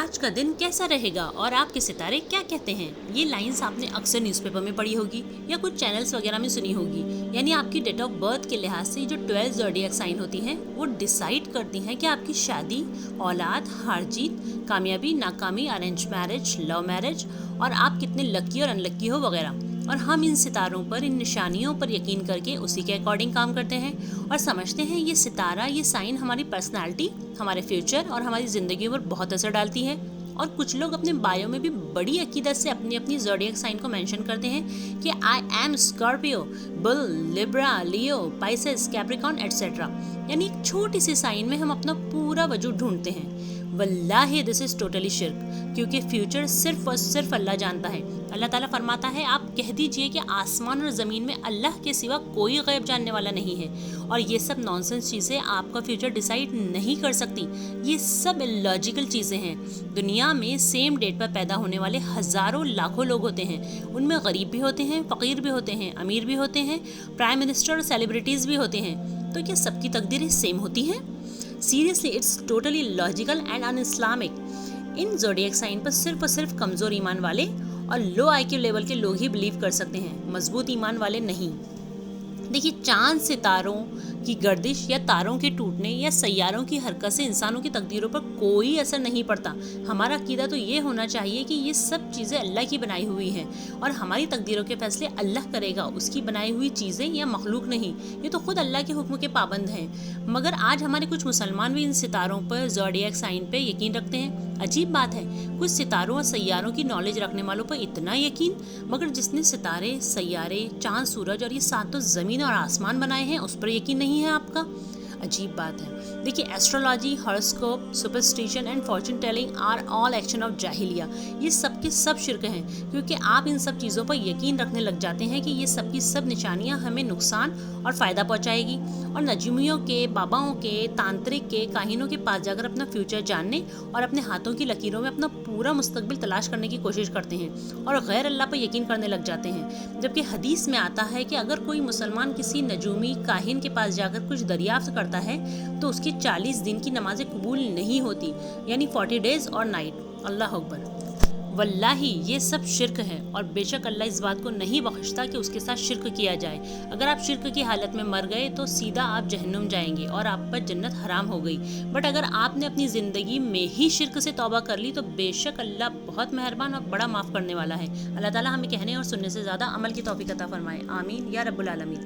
आज का दिन कैसा रहेगा और आपके सितारे क्या कहते हैं। ये लाइंस आपने अक्सर न्यूज़पेपर में पढ़ी होगी या कुछ चैनल्स वगैरह में सुनी होगी। यानी आपकी डेट ऑफ बर्थ के लिहाज से जो 12 ज़ोडिएक साइन होती हैं वो डिसाइड करती हैं कि आपकी शादी, औलाद, हार जीत, कामयाबी, नाकामी, अरेंज मैरिज, लव मैरिज और आप कितने लकी और अनलकी हो वगैरह। और हम इन सितारों पर, इन निशानियों पर यकीन करके उसी के अकॉर्डिंग काम करते हैं और समझते हैं ये सितारा, ये साइन हमारी पर्सनालिटी, हमारे फ्यूचर और हमारी ज़िंदगी पर बहुत असर डालती है। और कुछ लोग अपने बायो में भी बड़ी अकीदत से अपनी अपनी ज़ोडिएक साइन को मेंशन करते हैं कि I am Scorpio, bull, Libra, Leo, Pisces, Capricorn etcetera. यानी एक छोटी सी साइन में हम अपना पूरा वजूद ढूंढते हैं। वल्लाहि दिस इज़ टोटली शिर्क, क्योंकि फ्यूचर सिर्फ और सिर्फ अल्लाह जानता है। अल्लाह ताला फरमाता है, आप कह दीजिए कि आसमान और ज़मीन में अल्लाह के सिवा कोई गैब जानने वाला नहीं है और ये सब नॉनसेंस चीज़ें आपका फ्यूचर डिसाइड नहीं कर सकती। ये सब इलॉजिकल चीज़ें हैं। दुनिया में सेम डेट पर पैदा होने वाले हज़ारों लाखों लोग होते हैं। उनमें गरीब भी होते हैं, फ़कीर भी होते हैं, अमीर भी होते हैं, प्राइम मिनिस्टर और सेलिब्रिटीज़ भी होते हैं। तो क्या सबकी तकदीरें सेम होती हैं? Seriously it's totally logical and un Islamic. इन ज़ोडिएक साइन पर सिर्फ और सिर्फ कमज़ोर ईमान वाले और लो आईक्यू लेवल के लोग ही बिलीव कर सकते हैं, मजबूत ईमान वाले नहीं। देखिए, चांद, सितारों की गर्दिश या तारों के टूटने या सैयारों की हरकत से इंसानों की तकदीरों पर कोई असर नहीं पड़ता। हमारा अकीदा तो ये होना चाहिए कि ये सब चीज़ें अल्लाह की बनाई हुई हैं और हमारी तकदीरों के फैसले अल्लाह करेगा, उसकी बनाई हुई चीज़ें या मखलूक नहीं। ये तो खुद अल्लाह के हुक्म के पाबंद हैं। मगर आज हमारे कुछ मुसलमान भी इन सितारों पर, ज़ोडिएक साइन पर यकीन रखते हैं। अजीब बात है, कुछ सितारों और सैयारों की नॉलेज रखने वालों पर इतना यकीन, मगर जिसने सितारे, सैयारे, चांद, सूरज और ये सातों ज़मीन और आसमान बनाए हैं उस पर यकीन नहीं है आपका। अजीब बात है। देखिए, astrology, horoscope, superstition and fortune telling are all action of जाहिलिया। ये सब के सब शिर्क हैं, क्योंकि आप इन सब चीज़ों पर यकीन रखने लग जाते हैं कि ये सब की सब निशानियां हमें नुकसान और फ़ायदा पहुंचाएगी। और नजूमियों के, बाबाओं के, तांत्रिक के, काहिनों के पास जाकर अपना फ्यूचर जानने और अपने हाथों की लकीरों में अपना पूरा मुस्तकबिल तलाश करने की कोशिश करते हैं और गैर अल्लाह पर यकीन करने लग जाते हैं। जबकि हदीस में आता है कि अगर कोई मुसलमान किसी नजूमी, काहिन के पास जाकर कुछ दरियाफ्त करता है तो उसकी 40 दिन की नमाजें कबूल नहीं होती, यानी 40 डेज और नाइट। अल्लाह अकबर। वल्लाही ये सब शिर्क है और बेशक अल्लाह इस बात को नहीं बख्शता कि उसके साथ शिर्क किया जाए। अगर आप शिर्क की हालत में मर गए तो सीधा आप जहन्नुम जाएंगे और आप पर जन्नत हराम हो गई। बट अगर आपने अपनी ज़िंदगी में ही शिर्क से तौबा कर ली तो बेशक अल्लाह बहुत मेहरबान और बड़ा माफ़ करने वाला है। अल्लाह ताला हमें कहने और सुनने से ज़्यादा अमल की तौफीक अता फरमाए। आमीन या रब्बुल आलमीन।